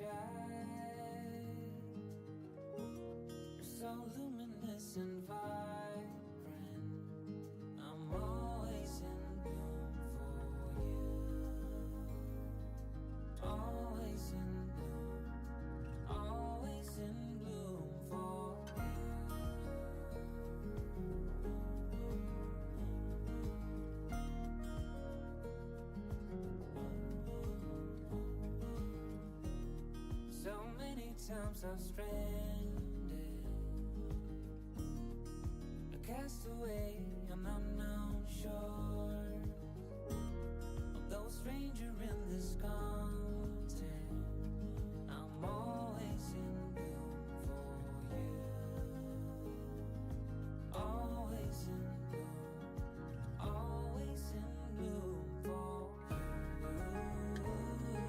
You're so luminous and vibrant. I'm always in bloom for you. Always in bloom. Always in bloom for you. So many times I've stranded, a castaway on unknown shore, although a stranger in this continent. I'm always in bloom for you. Always in bloom. Always in bloom for you.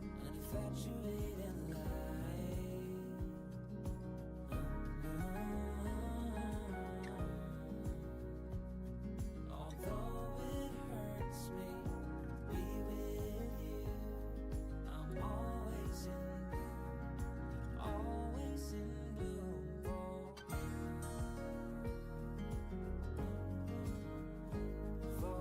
An infatuated light. Although it hurts me to be with you, I'm always in bloom. Always in bloom for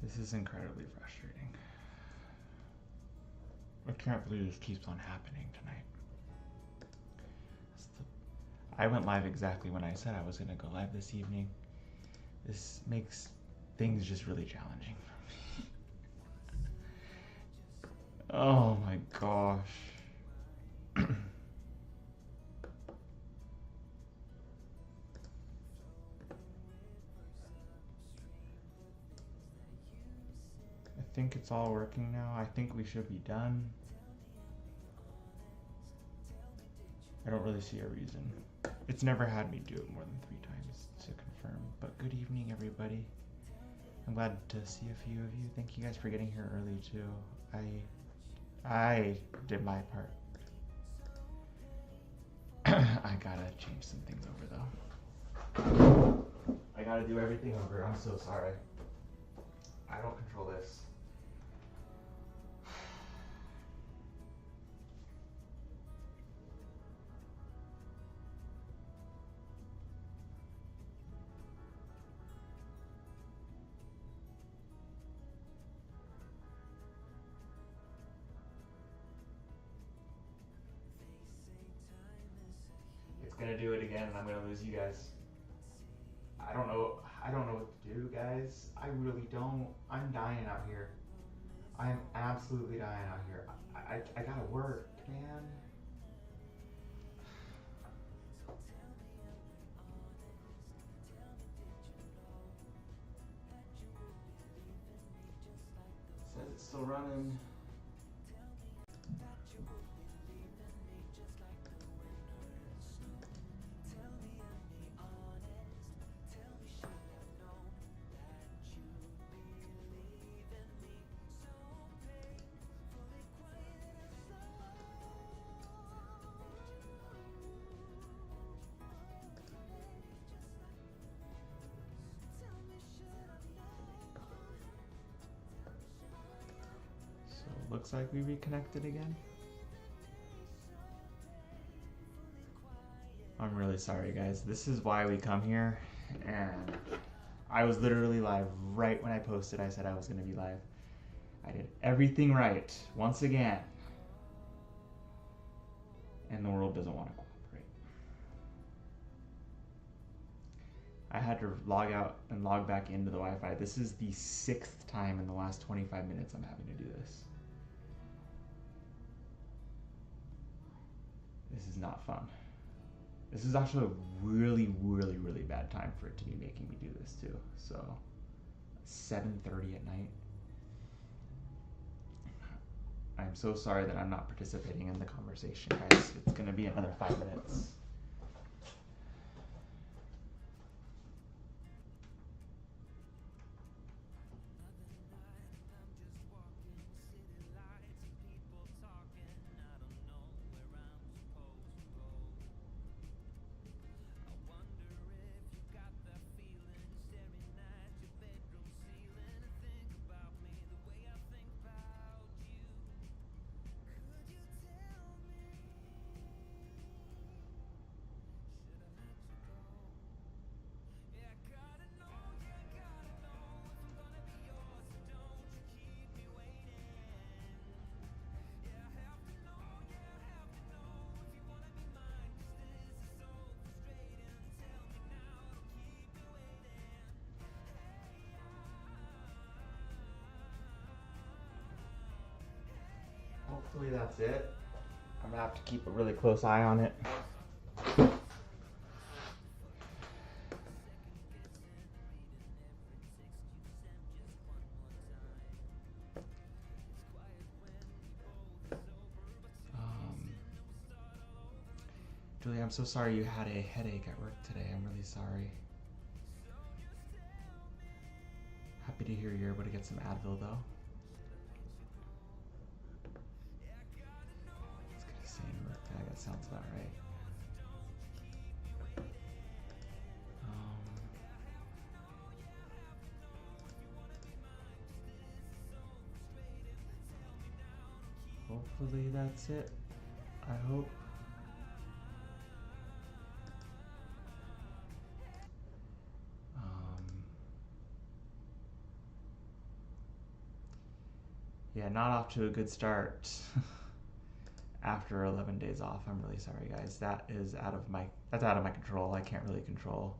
This is incredibly frustrating. I can't believe this keeps on happening tonight. I went live exactly when I said I was going to go live this evening. This makes things just really challenging for me. Oh my gosh. I think it's all working now. I think we should be done. I don't really see a reason. It's never had me do it more than 3 times to confirm. But good evening, everybody. I'm glad to see a few of you. Thank you guys for getting here early too. I did my part. I gotta change some things over though. I gotta do everything over. I'm so sorry. I don't control this. It's gonna do it again and I'm gonna lose you guys. I don't know what to do, guys. I really don't. I'm dying out here. I am absolutely dying out here. I gotta work, man. Says it's still running. Looks like we reconnected again. I'm really sorry, guys. This is why we come here, and I was literally live right when I posted. I said I was going to be live. I did everything right once again, and the world doesn't want to cooperate. I had to log out and log back into the Wi-Fi. This is the 6th time in the last 25 minutes I'm having to do this. This is not fun. This is actually a really, really, really bad time for it to be making me do this too. So 7:30 at night. I'm so sorry that I'm not participating in the conversation, guys. It's gonna be another 5 minutes. Hopefully that's it. I'm gonna have to keep a really close eye on it. Julie, I'm so sorry you had a headache at work today. I'm really sorry. Happy to hear you're able to get some Advil though. It's gonna say in work today. That sounds about right. Hopefully that's it. I hope. Yeah, not off to a good start. After 11 days off, I'm really sorry, guys. That's out of my control. I can't really control.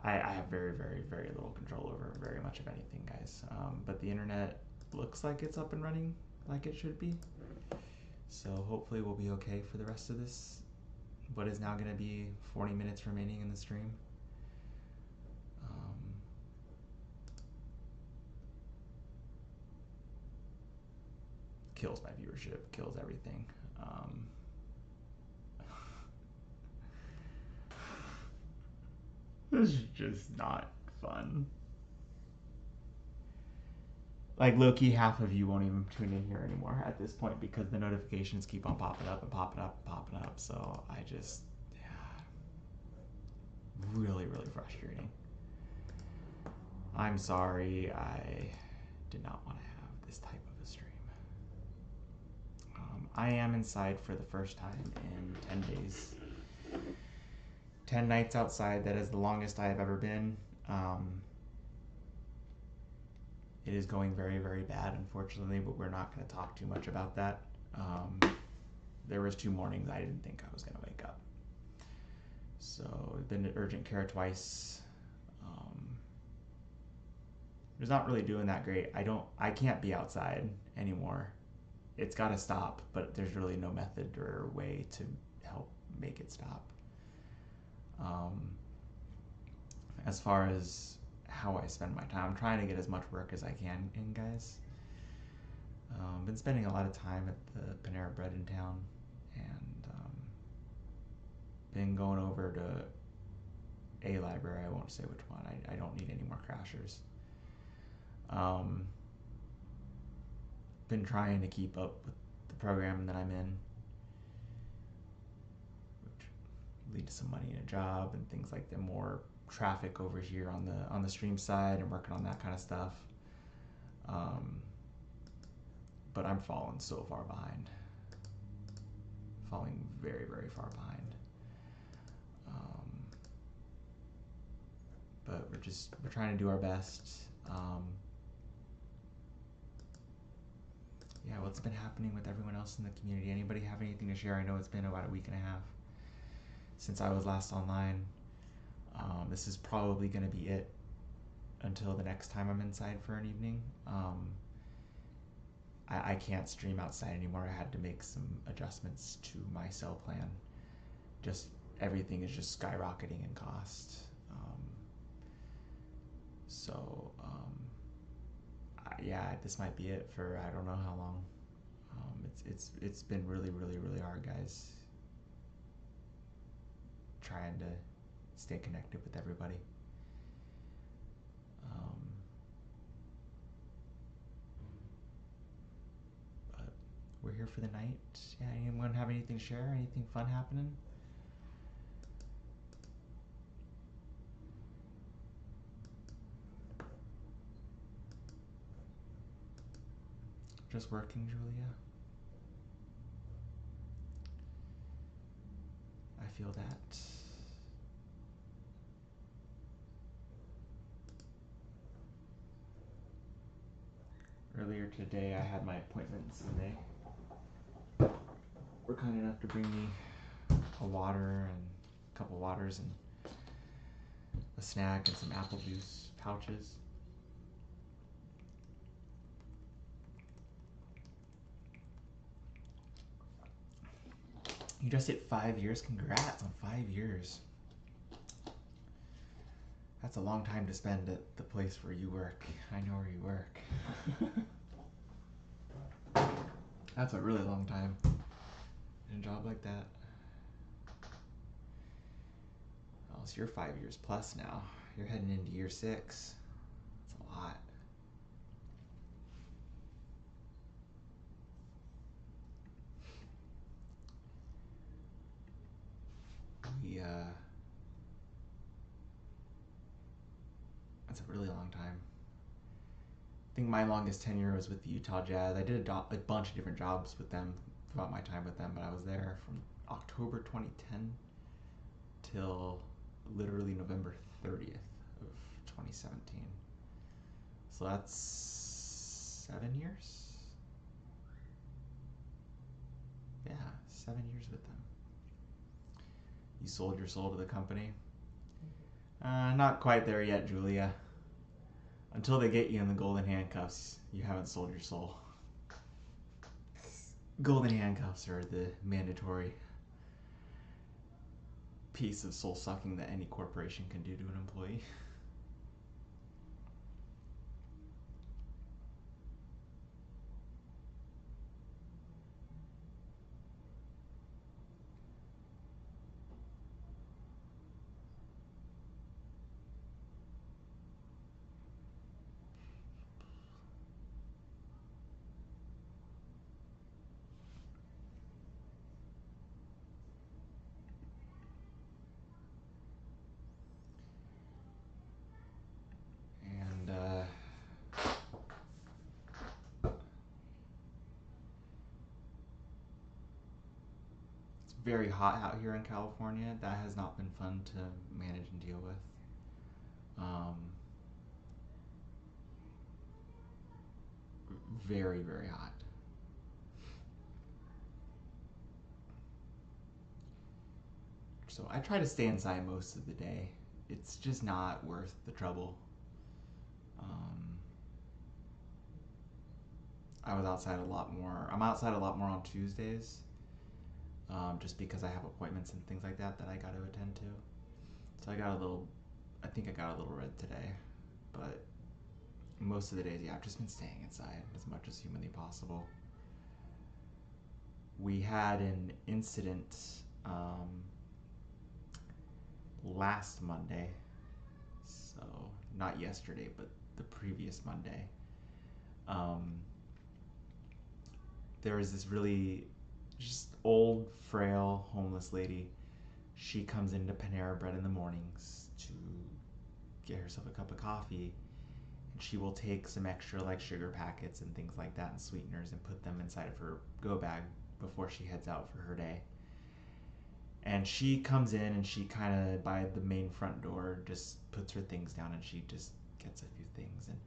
I have very, very, very little control over very much of anything, guys. But the internet looks like it's up and running like it should be. So hopefully we'll be okay for the rest of this. What is now going to be 40 minutes remaining in the stream. Kills my viewership, kills everything. This is just not fun. Like, low-key, half of you won't even tune in here anymore at this point because the notifications keep on popping up and popping up and popping up. So I just, really, really frustrating. I'm sorry. I did not want to have this type of a stream. I am inside for the first time in 10 days. 10 nights outside. That is the longest I have ever been. It is going very, very bad, unfortunately, but we're not going to talk too much about that. There was 2 mornings I didn't think I was going to wake up. So I've been to urgent care twice. It's not really doing that great. I can't be outside anymore. It's got to stop, but there's really no method or way to help make it stop. As far as how I spend my time, I'm trying to get as much work as I can in, guys. Been spending a lot of time at the Panera Bread in town, and been going over to a library. I won't say which one. I don't need any more crashers. Been trying to keep up with the program that I'm in, which lead to some money in a job and things like that. More traffic over here on the stream side and working on that kind of stuff. But I'm falling so far behind. Falling very, very far behind. But we're trying to do our best. Yeah, what's been happening with everyone else in the community? Anybody have anything to share? I know it's been about a week and a half since I was last online. This is probably going to be it until the next time I'm inside for an evening. I can't stream outside anymore. I had to make some adjustments to my cell plan. Just everything is just skyrocketing in cost. So, yeah, this might be it for I don't know how long. It's been really, really, really hard, guys. Trying to stay connected with everybody. Um, but we're here for the night. Yeah, anyone have anything to share? Anything fun happening? Just working, Julia. I feel that. Earlier today, I had my appointments, and they were kind enough to bring me a water and a couple waters and a snack and some apple juice pouches. You just hit 5 years. Congrats on 5 years. That's a long time to spend at the place where you work. I know where you work. That's a really long time in a job like that. Oh, so you're 5 years plus now. You're heading into year 6. That's a lot. That's a really long time. I think my longest tenure was with the Utah Jazz. I did a bunch of different jobs with them throughout my time with them, but I was there from October 2010 till literally November 30th of 2017. So that's 7 years? Yeah, 7 years with them. You sold your soul to the company? Not quite there yet, Julia. Until they get you in the golden handcuffs, you haven't sold your soul. Golden handcuffs are the mandatory piece of soul sucking that any corporation can do to an employee. And it's very hot out here in California. That has not been fun to manage and deal with. Very, very hot. So I try to stay inside most of the day. It's just not worth the trouble. I was outside a lot more. I'm outside a lot more on Tuesdays, just because I have appointments and things like that that I got to attend to. So I think I got a little red today, but most of the days, yeah, I've just been staying inside as much as humanly possible. We had an incident last Monday, so not yesterday, but the previous Monday. There was this really just old, frail, homeless lady. She comes into Panera Bread in the mornings to get herself a cup of coffee, and she will take some extra like sugar packets and things like that and sweeteners and put them inside of her go bag before she heads out for her day. And she comes in and she kind of by the main front door just puts her things down and she just gets a few things. And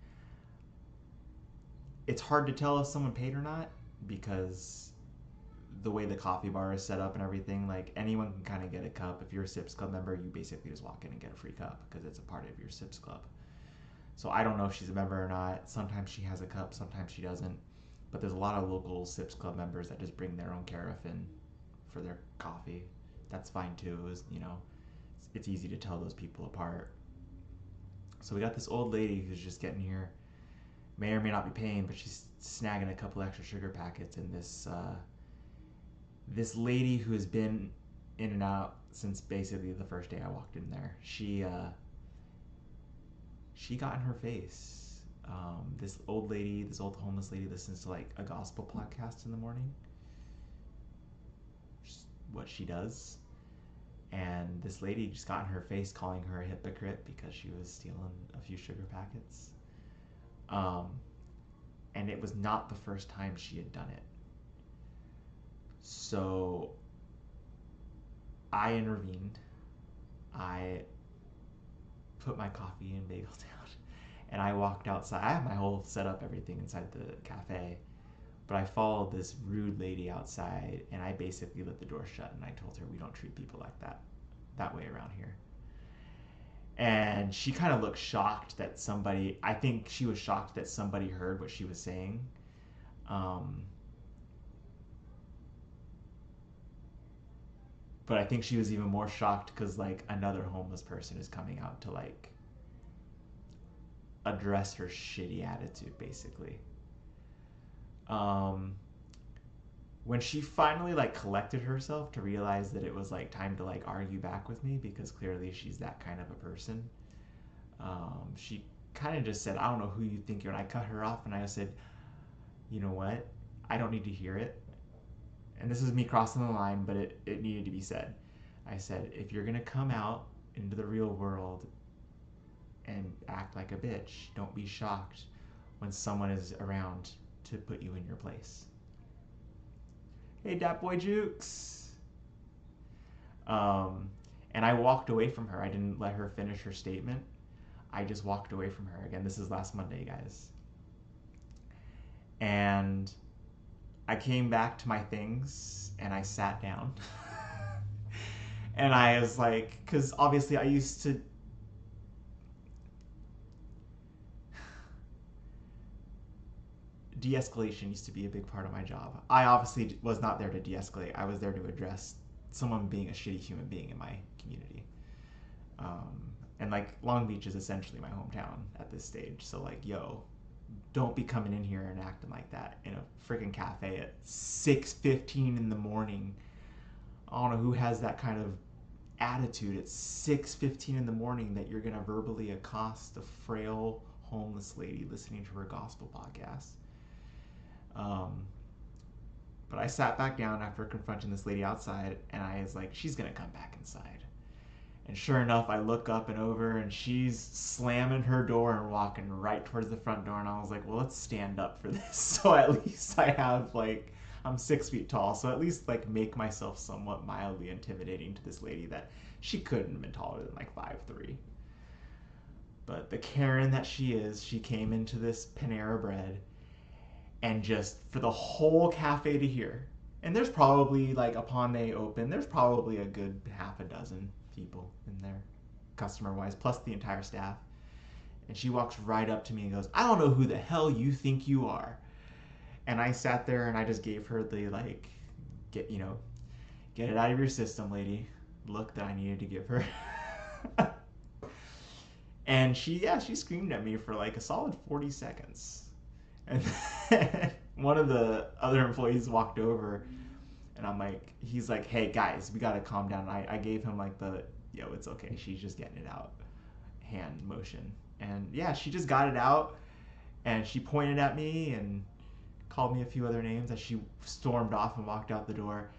it's hard to tell if someone paid or not because the way the coffee bar is set up and everything, like anyone can kind of get a cup. If you're a Sips Club member, you basically just walk in and get a free cup because it's a part of your Sips Club. So I don't know if she's a member or not. Sometimes she has a cup, sometimes she doesn't. But there's a lot of local Sips Club members that just bring their own carafe in for their coffee. That's fine too. It's easy to tell those people apart. So we got this old lady who's just getting here, may or may not be paying, but she's snagging a couple extra sugar packets, and this lady who has been in and out since basically the first day I walked in there. She got in her face. This old lady, this old homeless lady, listens to like a gospel podcast in the morning. Just what she does. And this lady just got in her face, calling her a hypocrite because she was stealing a few sugar packets. And it was not the first time she had done it. So I intervened. I put my coffee and bagel down, and I walked outside. I have my whole setup, everything inside the cafe, but I followed this rude lady outside, and I basically let the door shut, and I told her we don't treat people like that way around here. And she kind of looked shocked that somebody, I think she was shocked that somebody heard what she was saying. But I think she was even more shocked because like another homeless person is coming out to like address her shitty attitude, basically. When she finally like collected herself to realize that it was like time to like argue back with me, because clearly she's that kind of a person, she kind of just said, I don't know who you think you're, and I cut her off, and I said, you know what, I don't need to hear it. And this is me crossing the line, but it needed to be said. I said, if you're gonna come out into the real world and act like a bitch, don't be shocked when someone is around to put you in your place. Hey, Dat Boy Jukes. And I walked away from her. I didn't let her finish her statement. I just walked away from her. Again, this is last Monday, guys. And I came back to my things and I sat down. And I was like, because obviously I used to, de-escalation used to be a big part of my job. I obviously was not there to de-escalate. I was there to address someone being a shitty human being in my community. And like Long Beach is essentially my hometown at this stage. So like, yo, don't be coming in here and acting like that in a freaking cafe at 6:15 in the morning. I don't know who has that kind of attitude at 6:15 in the morning that you're gonna verbally accost a frail homeless lady listening to her gospel podcast. But I sat back down after confronting this lady outside, and I was like, she's gonna come back inside. And sure enough, I look up and over, and she's slamming her door and walking right towards the front door. And I was like, well, let's stand up for this. So at least I have, like, I'm 6 feet tall. So at least, like, make myself somewhat mildly intimidating to this lady that she couldn't have been taller than, like, 5'3". But the Karen that she is, she came into this Panera Bread, and just for the whole cafe to hear. And there's probably, like, upon they open, there's probably a good half a dozen people in there, customer-wise, plus the entire staff. And she walks right up to me and goes, I don't know who the hell you think you are. And I sat there and I just gave her the, like, get it out of your system, lady, look that I needed to give her. And she screamed at me for like a solid 40 seconds. And then one of the other employees walked over, and I'm like, he's like, hey guys, we gotta calm down. I gave him like the, yo, it's okay, she's just getting it out hand motion. And yeah, she just got it out, and she pointed at me and called me a few other names as she stormed off and walked out the door.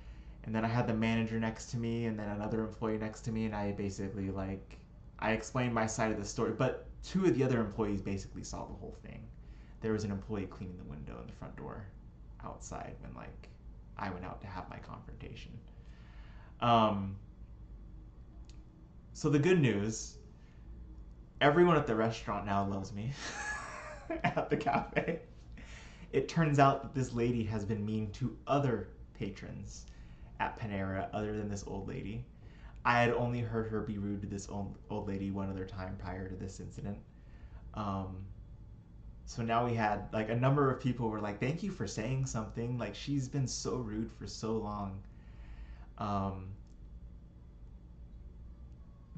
And then I had the manager next to me and then another employee next to me, and I basically, like, I explained my side of the story, but two of the other employees basically saw the whole thing. There was an employee cleaning the window in the front door outside when, like, I went out to have my confrontation. So the good news, everyone at the restaurant now loves me at the cafe. It turns out that this lady has been mean to other patrons at Panera other than this old lady. I had only heard her be rude to this old lady one other time prior to this incident. So now we had, like, a number of people were like, thank you for saying something. Like, she's been so rude for so long.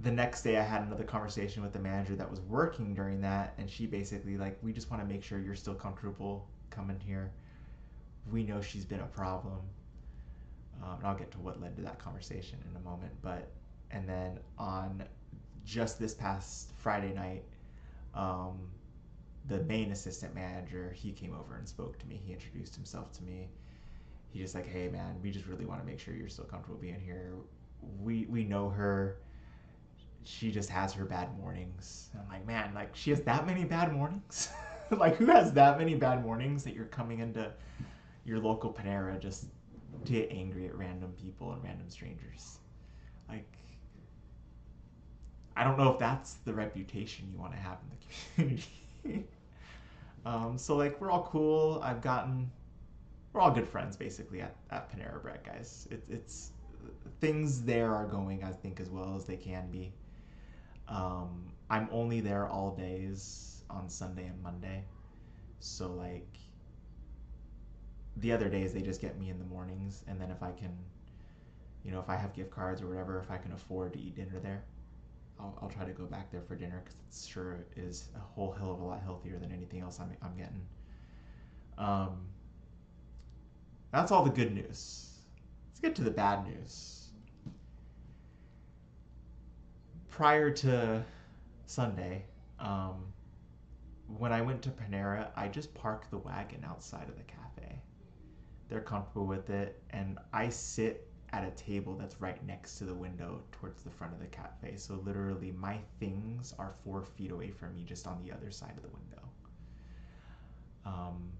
the next day I had another conversation with the manager that was working during that, and she basically like, we just want to make sure you're still comfortable coming here. We know she's been a problem. And I'll get to what led to that conversation in a moment. But and then on just this past Friday night, um, the main assistant manager, he came over and spoke to me. He introduced himself to me. He just like, hey man, we just really want to make sure you're still comfortable being here. We know her. She just has her bad mornings. And I'm like, man, like she has that many bad mornings? Like who has that many bad mornings that you're coming into your local Panera just to get angry at random people and random strangers? Like, I don't know if that's the reputation you want to have in the community. So like we're all cool. We're all good friends basically at Panera Bread, guys. It's things there are going, I think, as well as they can be. I'm only there all days on Sunday and Monday, so like the other days they just get me in the mornings, and then if I can, if I have gift cards or whatever, if I can afford to eat dinner there, I'll try to go back there for dinner because it sure is a whole hell of a lot healthier than anything else I'm getting. Um, that's all the good news. Let's get to the bad news. Prior to Sunday, when I went to Panera, I just parked the wagon outside of the cafe. They're comfortable with it, and I sit at a table that's right next to the window towards the front of the cafe. So literally, my things are 4 feet away from me, just on the other side of the window. Um,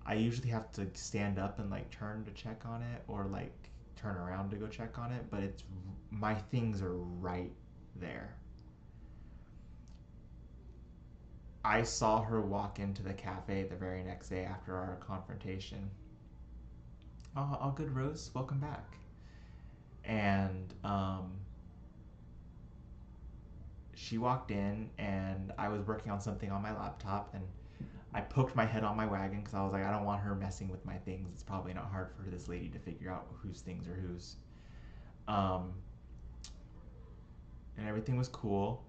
I usually have to stand up and like turn to check on it, or like turn around to go check on it, but it's my things are right there. I saw her walk into the cafe the very next day after our confrontation. Oh, all good, Rose. Welcome back. And she walked in, and I was working on something on my laptop, and I poked my head on my wagon because I was like, I don't want her messing with my things. It's probably not hard for this lady to figure out whose things are whose. Um, and everything was cool.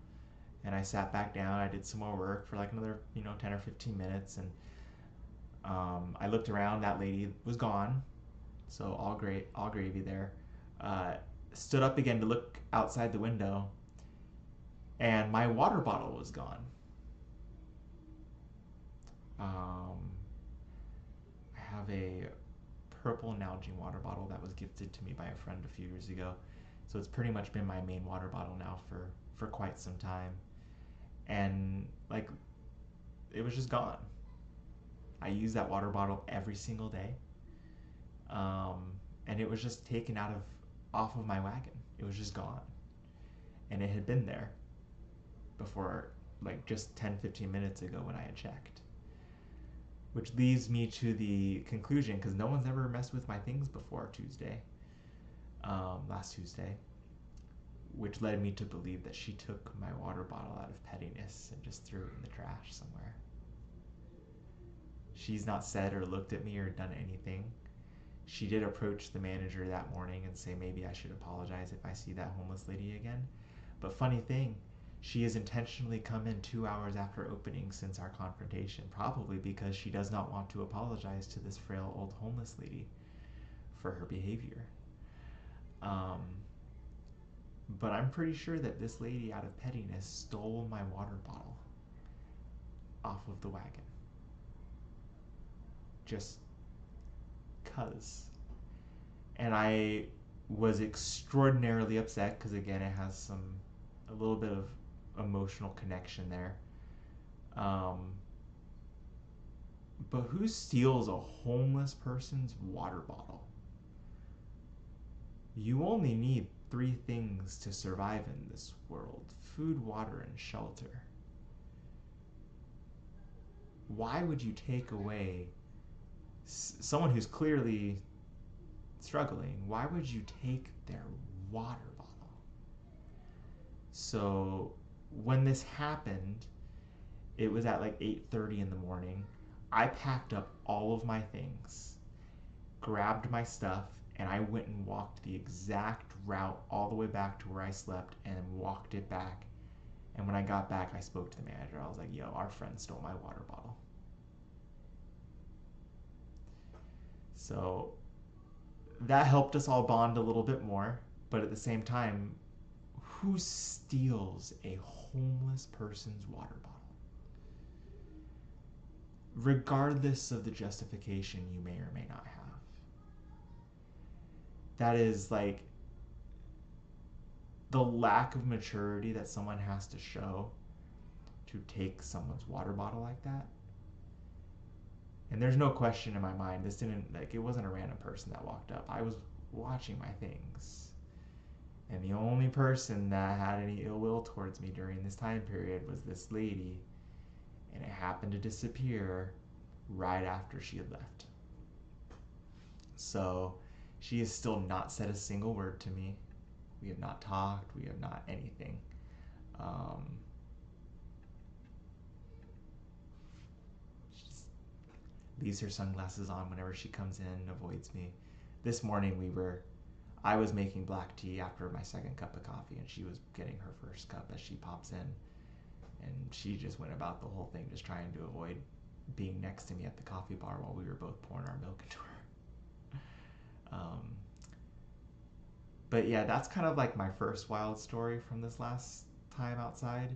And I sat back down. I did some more work for like another, 10 or 15 minutes. And I looked around. That lady was gone. So all great, all gravy there. Uh, Stood up again to look outside the window, and my water bottle was gone. Um, I have a purple Nalgene water bottle that was gifted to me by a friend a few years ago. So it's pretty much been my main water bottle now for quite some time. And like it was just gone. I use that water bottle every single day. And it was just taken off of my wagon. It was just gone. And it had been there before, like just 10-15 minutes ago when I had checked. Which leads me to the conclusion, because no one's ever messed with my things before last Tuesday, which led me to believe that she took my water bottle out of pettiness and just threw it in the trash somewhere. She's not said or looked at me or done anything. She did approach the manager that morning and say maybe I should apologize if I see that homeless lady again. But funny thing, she has intentionally come in 2 hours after opening since our confrontation, probably because she does not want to apologize to this frail old homeless lady for her behavior. But I'm pretty sure that this lady, out of pettiness, stole my water bottle off of the wagon. Just 'cause. And I was extraordinarily upset because, again, it has a little bit of emotional connection there. But who steals a homeless person's water bottle? You only need 3 things to survive in this world: food, water, and shelter. Why would you take away someone who's clearly struggling? Why would you take their water bottle? So when this happened, it was at like 8:30 in the morning. I packed up all of my things, grabbed my stuff, and I went and walked the exact route all the way back to where I slept and walked it back. And when I got back, I spoke to the manager. I was like, yo, our friend stole my water bottle. So that helped us all bond a little bit more. But at the same time, who steals a homeless person's water bottle? Regardless of the justification you may or may not have. That is like the lack of maturity that someone has to show to take someone's water bottle like that. And there's no question in my mind, this didn't, like, it wasn't a random person that walked up. I was watching my things. And the only person that had any ill will towards me during this time period was this lady. And it happened to disappear right after she had left. So she has still not said a single word to me. We have not talked. We have not anything. She just leaves her sunglasses on whenever she comes in, avoids me. This morning I was making black tea after my second cup of coffee, and she was getting her first cup as she pops in. And she just went about the whole thing just trying to avoid being next to me at the coffee bar while we were both pouring our milk into her. But yeah, that's kind of like my first wild story from this last time outside.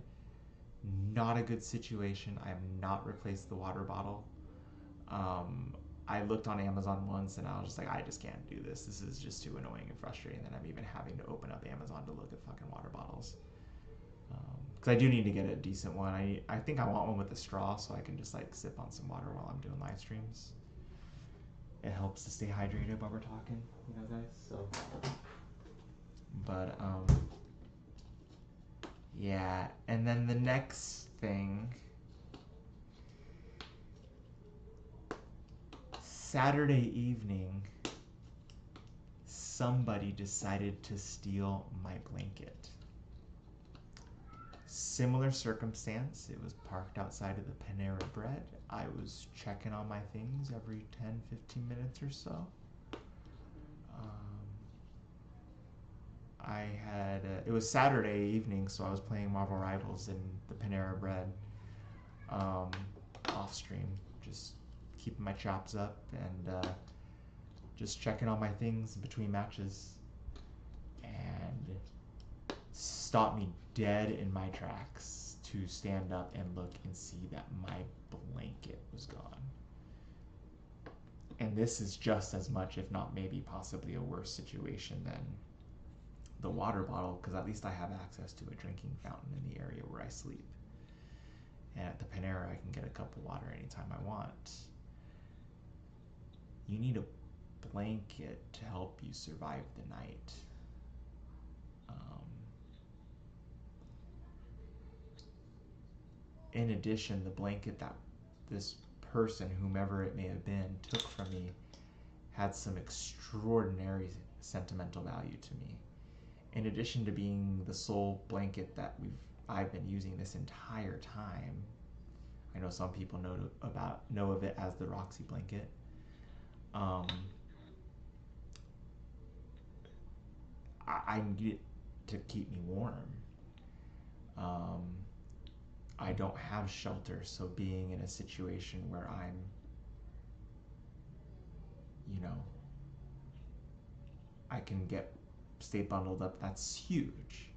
Not a good situation. I have not replaced the water bottle. I looked on Amazon once and I was just like, I just can't do this. This is just too annoying and frustrating that I'm even having to open up Amazon to look at fucking water bottles. Because I do need to get a decent one. I think I want one with a straw so I can just like sip on some water while I'm doing live streams. It helps to stay hydrated while we're talking, you know, guys. So, but yeah. And then the next thing, Saturday evening, somebody decided to steal my blanket. Similar circumstance. It was parked outside of the Panera Bread. I was checking on my things every 10, 15 minutes or so. It was Saturday evening, so I was playing Marvel Rivals in the Panera Bread off stream, just keeping my chops up and just checking on my things between matches, and stopped me dead in my tracks to stand up and look and see that my blanket was gone. And this is just as much, if not maybe possibly a worse situation than the water bottle, because at least I have access to a drinking fountain in the area where I sleep. And at the Panera, I can get a cup of water anytime I want. You need a blanket to help you survive the night. In addition, the blanket that this person, whomever it may have been, took from me had some extraordinary sentimental value to me. In addition to being the sole blanket that I've been using this entire time, I know some people know of it as the Roxy blanket. I need it to keep me warm. I don't have shelter, so being in a situation where I'm, I can stay bundled up, that's huge.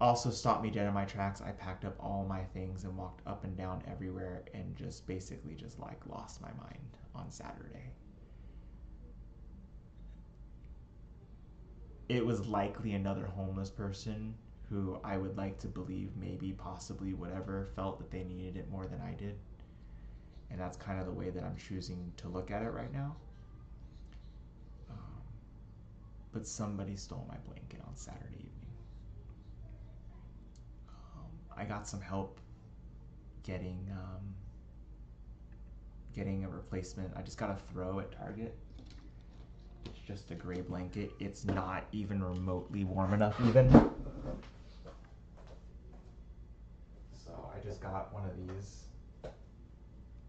Also stopped me dead in my tracks. I packed up all my things and walked up and down everywhere and just basically just like lost my mind on Saturday. It was likely another homeless person who I would like to believe maybe, possibly, whatever, felt that they needed it more than I did. And that's kind of the way that I'm choosing to look at it right now. But somebody stole my blanket on Saturday evening. I got some help getting a replacement. I just got a throw at Target. It's just a gray blanket. It's not even remotely warm enough even. So I just got one of these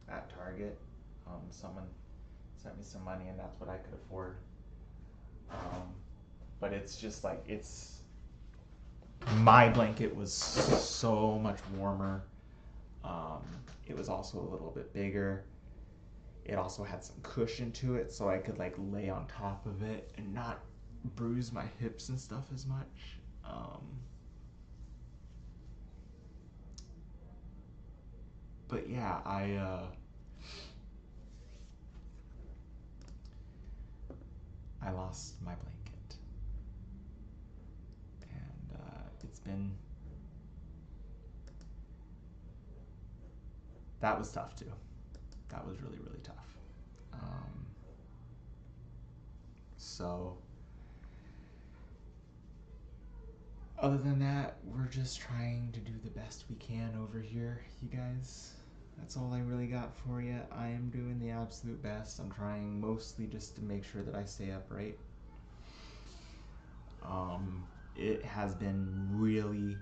at Target. Someone sent me some money and that's what I could afford. but it's just like my blanket was so much warmer. It was also a little bit bigger. It also had some cushion to it, so I could like lay on top of it and not bruise my hips and stuff as much. But yeah, I lost my blanket, and it's been that was tough too. That was really really tough. Um, so other than that, we're just trying to do the best we can over here, you guys. That's all I really got for you. I am doing the absolute best. I'm trying mostly just to make sure that I stay upright. It has been really,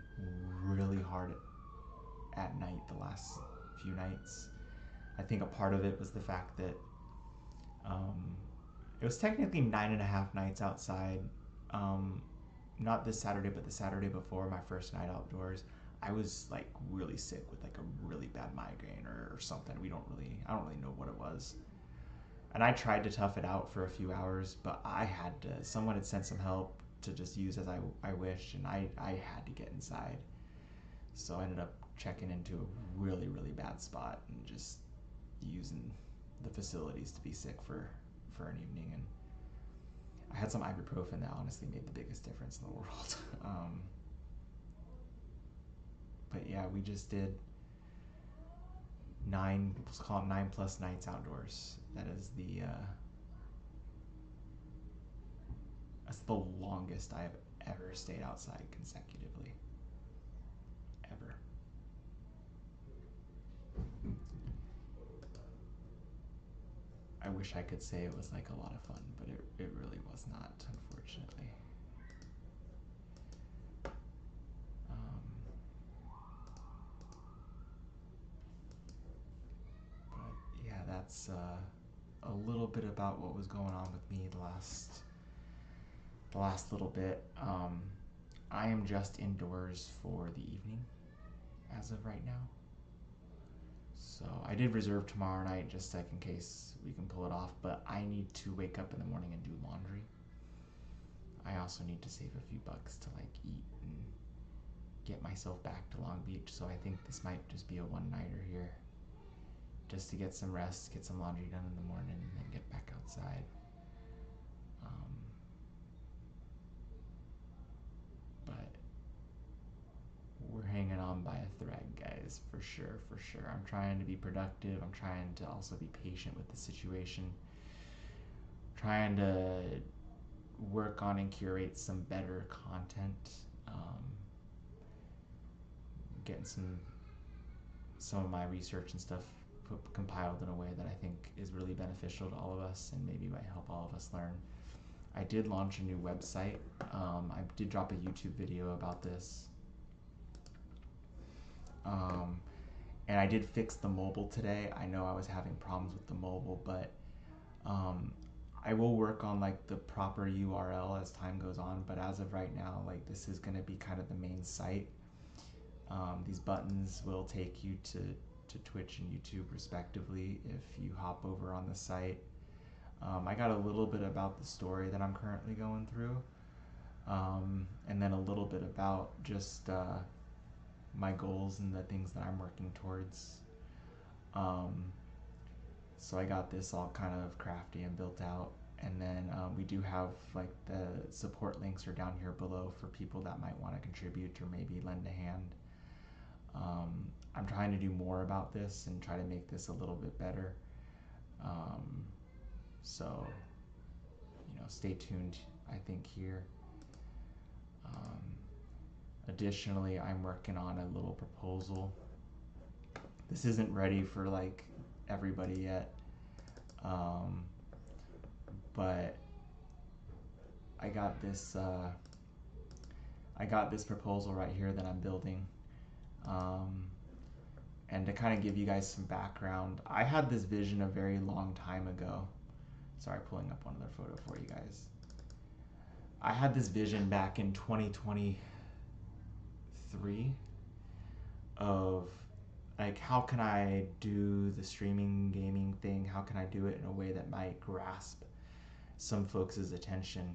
really hard at night the last few nights. I think a part of it was the fact that it was technically 9.5 nights outside. Not this Saturday, but the Saturday before my first night outdoors. I was like really sick with like a really bad migraine or something. I don't really know what it was. And I tried to tough it out for a few hours, but someone had sent some help to just use as I wished, and I had to get inside. So I ended up checking into a really, really bad spot and just using the facilities to be sick for an evening. And I had some ibuprofen that honestly made the biggest difference in the world. But yeah, we just did let's call it 9+ nights outdoors. That's the longest I've ever stayed outside consecutively. Ever. I wish I could say it was like a lot of fun, but it really was not, unfortunately. But yeah, that's a little bit about what was going on with me the last little bit. I am just indoors for the evening as of right now. So I did reserve tomorrow night just like in case we can pull it off, but I need to wake up in the morning and do laundry. I also need to save a few bucks to like eat and get myself back to Long Beach, so I think this might just be a one-nighter here. Just to get some rest, get some laundry done in the morning, and then get back outside. But we're hanging on by a thread, guys, for sure, for sure. I'm trying to be productive. I'm trying to also be patient with the situation. I'm trying to work on and curate some better content. Getting some of my research and stuff compiled in a way that I think is really beneficial to all of us and maybe might help all of us learn. I did launch a new website. I did drop a YouTube video about this. And I did fix the mobile today. I know I was having problems with the mobile, but I will work on like the proper URL as time goes on. But as of right now, like this is going to be kind of the main site. These buttons will take you to Twitch and YouTube respectively if you hop over on the site. I got a little bit about the story that I'm currently going through, and then a little bit about just my goals and the things that I'm working towards. So I got this all kind of crafty and built out, and then we do have like the support links are down here below for people that might want to contribute or maybe lend a hand. I'm trying to do more about this and try to make this a little bit better. So, stay tuned, I think, here. Additionally, I'm working on a little proposal. This isn't ready for like everybody yet, but I got this proposal right here that I'm building. And to kind of give you guys some background, I had this vision a very long time ago. Sorry, pulling up one other photo for you guys. I had this vision back in 2023 of like, how can I do the streaming gaming thing? How can I do it in a way that might grasp some folks' attention?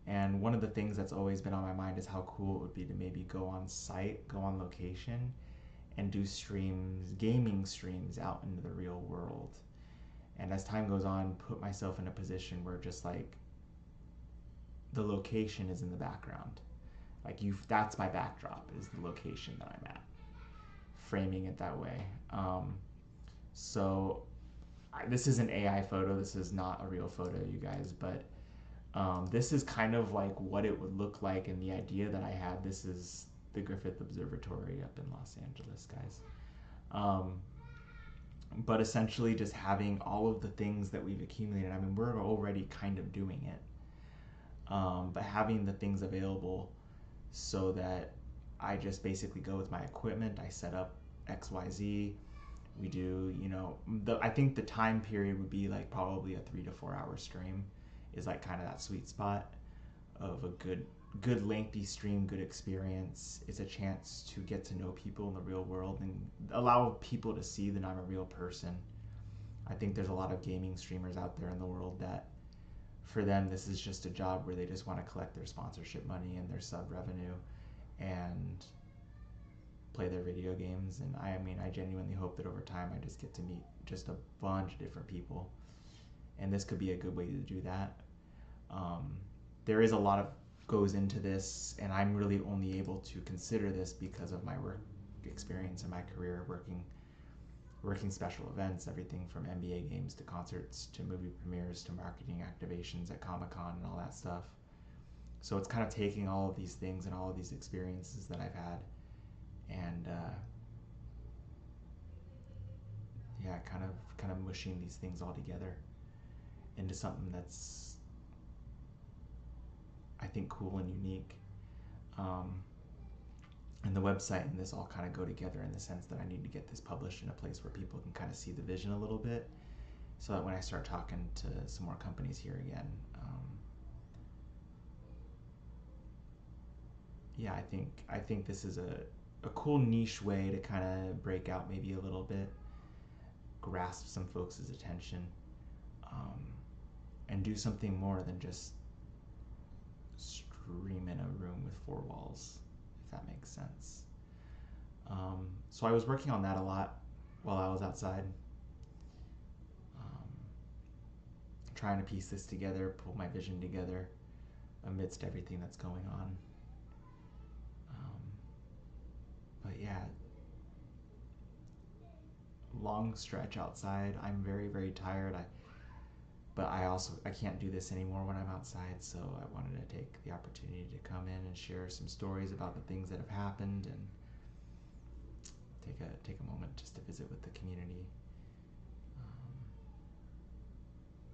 And one of the things that's always been on my mind is how cool it would be to maybe go on site, go on location, and do streams, gaming streams out into the real world. And as time goes on, put myself in a position where just like the location is in the background. Like that's my backdrop, is the location that I'm at. Framing it that way. So this is an AI photo. This is not a real photo, you guys, but this is kind of like what it would look like, and the idea that I had. This is the Griffith Observatory up in Los Angeles, guys. But essentially just having all of the things that we've accumulated. I mean, we're already kind of doing it. But having the things available so that I just basically go with my equipment, I set up XYZ, we do, I think the time period would be like probably a 3 to 4 hour stream is like kind of that sweet spot of a good lengthy stream, good experience. It's a chance to get to know people in the real world and allow people to see that I'm a real person. I think there's a lot of gaming streamers out there in the world that for them this is just a job where they just want to collect their sponsorship money and their sub revenue and play their video games. And I mean, I genuinely hope that over time I just get to meet just a bunch of different people, and this could be a good way to do that. There is a lot of goes into this, and I'm really only able to consider this because of my work experience in my career working special events, everything from NBA games to concerts to movie premieres to marketing activations at Comic-Con and all that stuff. So it's kind of taking all of these things and all of these experiences that I've had and kind of mushing these things all together into something that's, I think, cool and unique. And the website and this all kind of go together in the sense that I need to get this published in a place where people can kind of see the vision a little bit, so that when I start talking to some more companies here again, I think this is a cool niche way to kind of break out maybe a little bit, grasp some folks' attention, and do something more than just stream in a room with 4 walls, if that makes sense. So I was working on that a lot while I was outside, trying to piece this together, pull my vision together amidst everything that's going on. But yeah, long stretch outside. I'm very, very tired. But I can't do this anymore when I'm outside, so I wanted to take the opportunity to come in and share some stories about the things that have happened and take a moment just to visit with the community.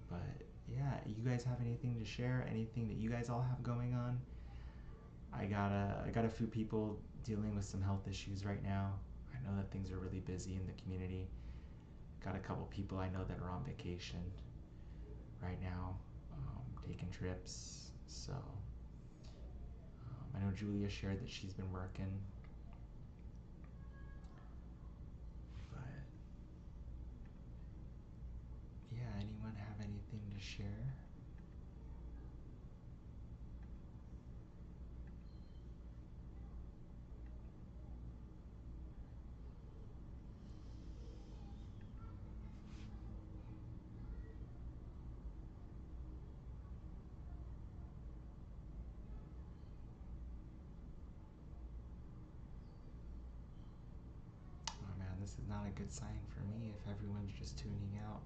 But yeah, you guys have anything to share? Anything that you guys all have going on? I got a few people dealing with some health issues right now. I know that things are really busy in the community. Got a couple people I know that are on vacation right now, taking trips. So I know Julia shared that she's been working. But yeah, anyone have anything to share? Oh man, this is not a good sign for me if everyone's just tuning out.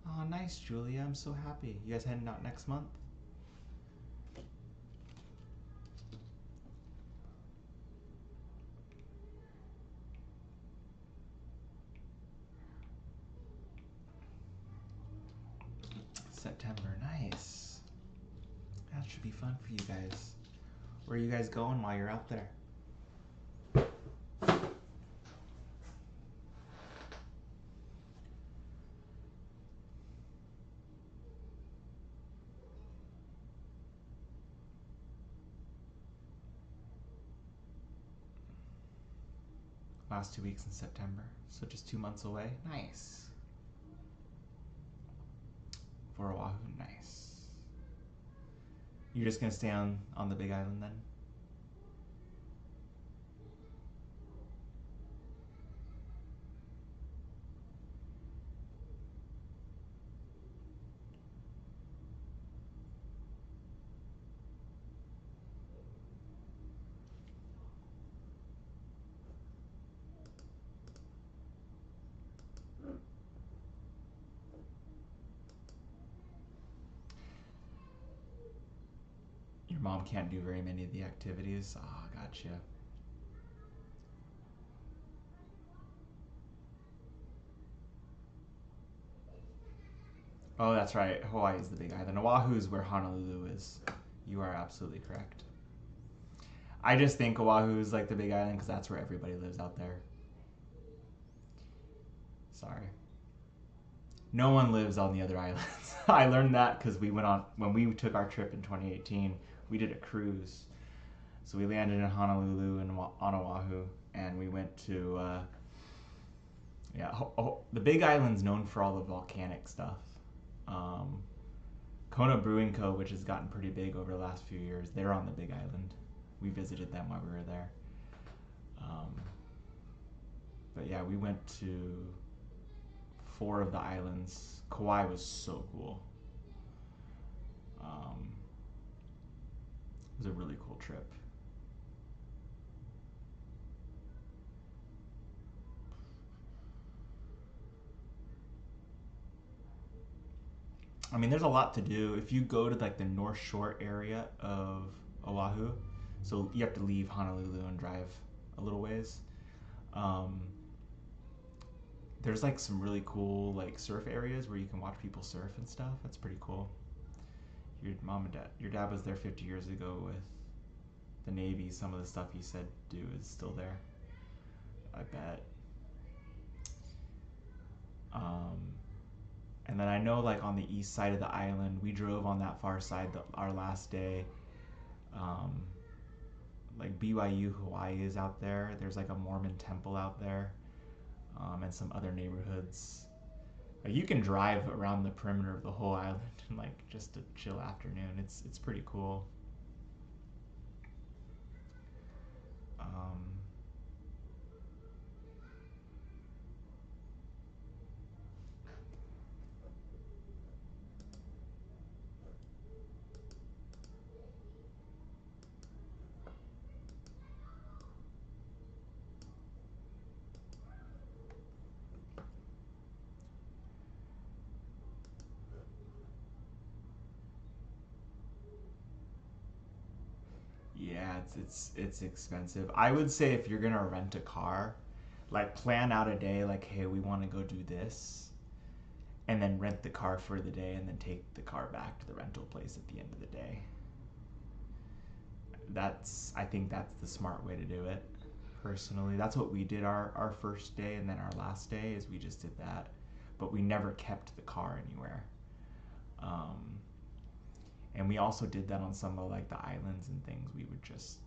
Oh, nice, Julia. I'm so happy. You guys heading out next month? September. Nice. That should be fun for you guys. Where are you guys going while you're out there? Last 2 weeks in September. So just 2 months away. Nice. For Oahu, nice. You're just gonna stay on the Big Island then? Your mom can't do very many of the activities. Ah, oh, gotcha. Oh, that's right. Hawaii is the Big Island. Oahu is where Honolulu is. You are absolutely correct. I just think Oahu is like the Big Island because that's where everybody lives out there. Sorry. No one lives on the other islands. I learned that because when we took our trip in 2018, we did a cruise. So we landed in Honolulu and on Oahu, and we went to, the Big Island's known for all the volcanic stuff. Kona Brewing Co., which has gotten pretty big over the last few years, they're on the Big Island. We visited them while we were there. But yeah, we went to 4 of the islands. Kauai was so cool. It was a really cool trip. I mean, there's a lot to do. If you go to like the North Shore area of Oahu, so you have to leave Honolulu and drive a little ways. There's like some really cool like surf areas where you can watch people surf and stuff. That's pretty cool. Your dad was there 50 years ago with the Navy. Some of the stuff he said do is still there. I bet. And then I know like on the east side of the island, we drove on that far side our last day. Like BYU Hawaii is out there. There's like a Mormon temple out there, and some other neighborhoods. Like you can drive around the perimeter of the whole island in like just a chill afternoon. It's pretty cool. Um, yeah, it's expensive. I would say if you're gonna rent a car, like plan out a day. Like, hey, we want to go do this, and then rent the car for the day, and then take the car back to the rental place at the end of the day. I think that's the smart way to do it. Personally, that's what we did our first day, and then our last day is we just did that, but we never kept the car anywhere. Um, and we also did that on some of like the islands and things. We would just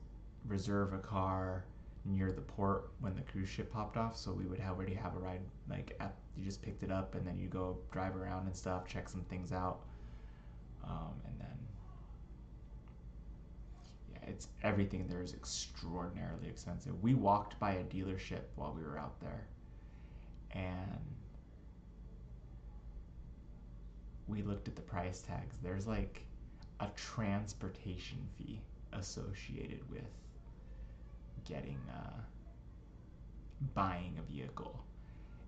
reserve a car near the port when the cruise ship popped off, so we would already have a ride. Like you just picked it up and then you go drive around and stuff, check some things out, and then yeah, it's everything there is extraordinarily expensive. We walked by a dealership while we were out there, and we looked at the price tags. There's like a transportation fee associated with getting buying a vehicle,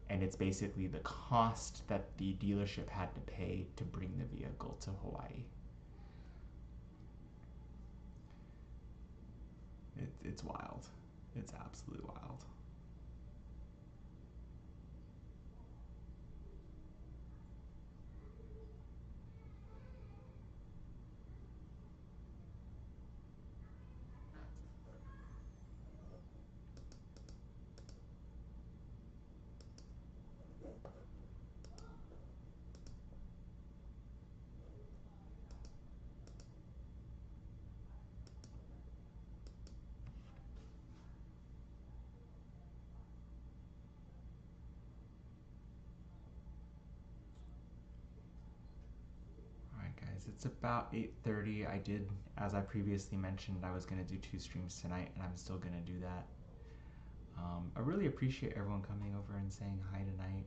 and it's basically the cost that the dealership had to pay to bring the vehicle to Hawaii. It's wild. It's absolutely wild. guys. It's about 8:30. I did, as I previously mentioned, I was gonna do 2 streams tonight, and I'm still gonna do that. I really appreciate everyone coming over and saying hi tonight.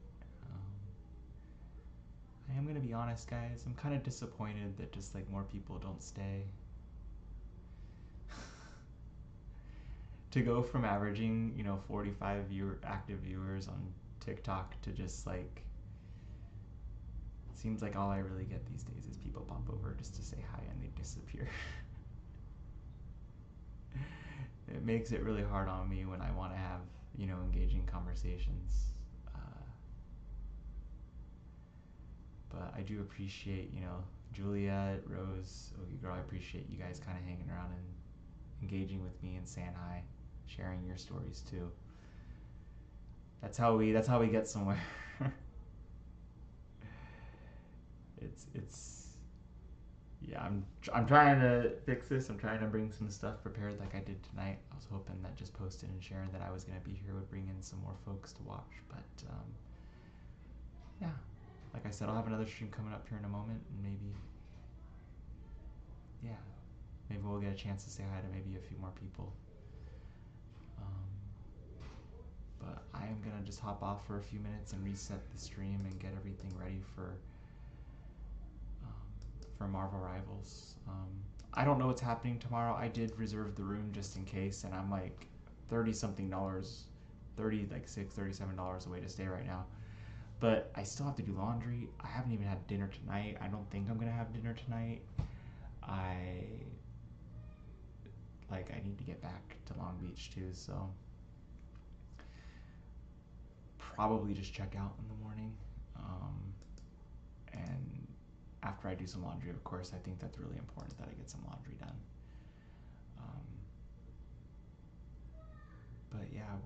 I am gonna be honest, guys. I'm kind of disappointed that just like more people don't stay. To go from averaging, 45 active viewers on TikTok to just like, it seems like all I really get these days is people pop over just to say hi and they disappear. It makes it really hard on me when I want to have, engaging conversations. But I do appreciate, Juliet, Rose, Ogie Girl, I appreciate you guys kind of hanging around and engaging with me and saying hi, sharing your stories too. That's how we get somewhere. it's yeah, I'm trying to fix this. I'm trying to bring some stuff prepared like I did tonight. I was hoping that just posting and sharing that I was gonna be here would bring in some more folks to watch, but yeah, like I said, I'll have another stream coming up here in a moment, and maybe we'll get a chance to say hi to maybe a few more people. But I am gonna just hop off for a few minutes and reset the stream and get everything ready for Marvel Rivals. I don't know what's happening tomorrow. I did reserve the room just in case, and I'm like $30-something, $37 away to stay right now. But I still have to do laundry. I haven't even had dinner tonight. I don't think I'm gonna have dinner tonight. I need to get back to Long Beach too, so probably just check out in the morning. And after I do some laundry, of course, I think that's really important that I get some laundry done. But yeah,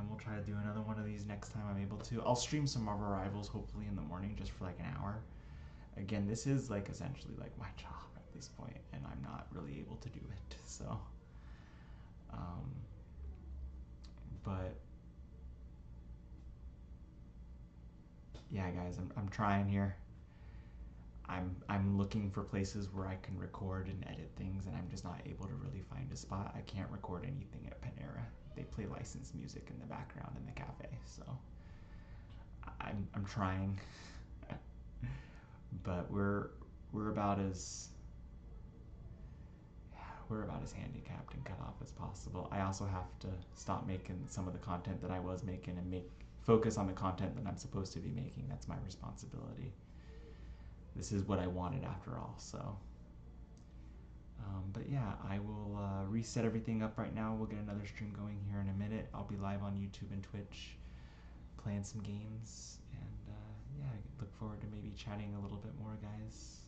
we'll try to do another one of these next time I'm able to. I'll stream some Marvel Rivals hopefully in the morning just for like an hour. Again, this is like essentially like my job at this point, and I'm not really able to do it. So, but yeah, guys, I'm trying here. I'm looking for places where I can record and edit things, and I'm just not able to really find a spot. I can't record anything at Panera. They play licensed music in the background in the cafe, so I'm trying. But we're about as handicapped and cut off as possible. I also have to stop making some of the content that I was making and focus on the content that I'm supposed to be making. That's my responsibility. This is what I wanted after all, so. But yeah, I will reset everything up right now. We'll get another stream going here in a minute. I'll be live on YouTube and Twitch playing some games, and yeah, I look forward to maybe chatting a little bit more, guys.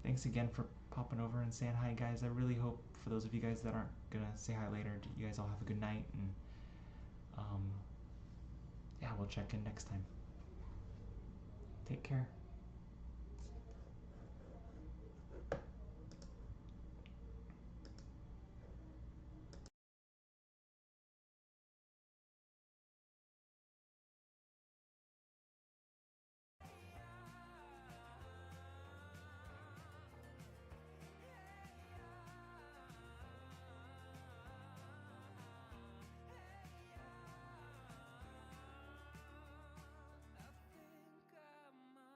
Thanks again for popping over and saying hi, guys. I really hope for those of you guys that aren't gonna say hi later, you guys all have a good night, and yeah, we'll check in next time. Take care. I think I might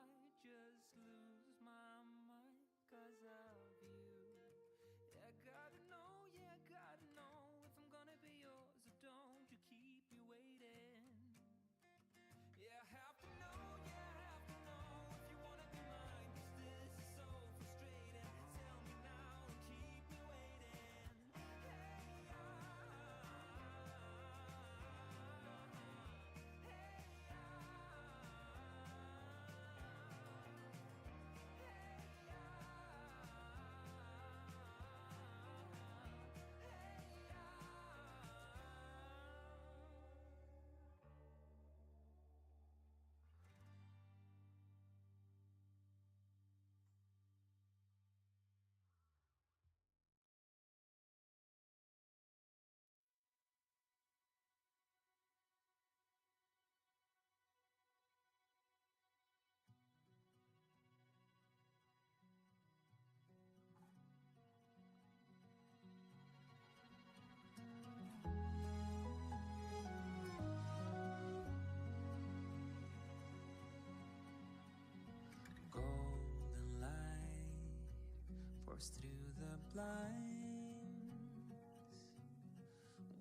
lines,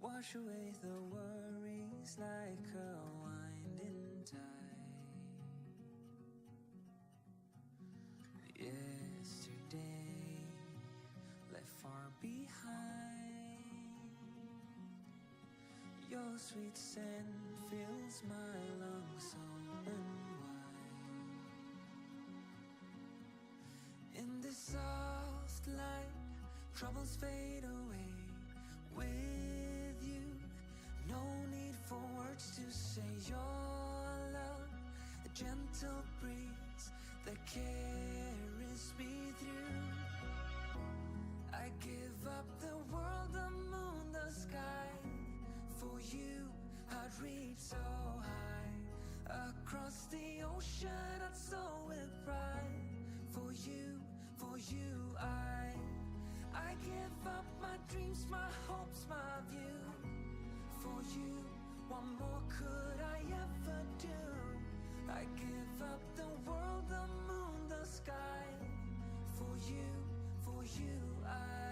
wash away the worries like a winding tide. Yesterday left far behind. Your sweet scent fills my lungs open wide. In this soft light, troubles fade away. With you, no need for words to say. Your love, a gentle breeze that carries me through. I give up the world, the moon, the sky. For you, I'd reach so high. Across the ocean, I'd soar with pride. For you, I give up my dreams, my hopes, my view. For you, what more could I ever do? I give up the world, the moon, the sky. For you, I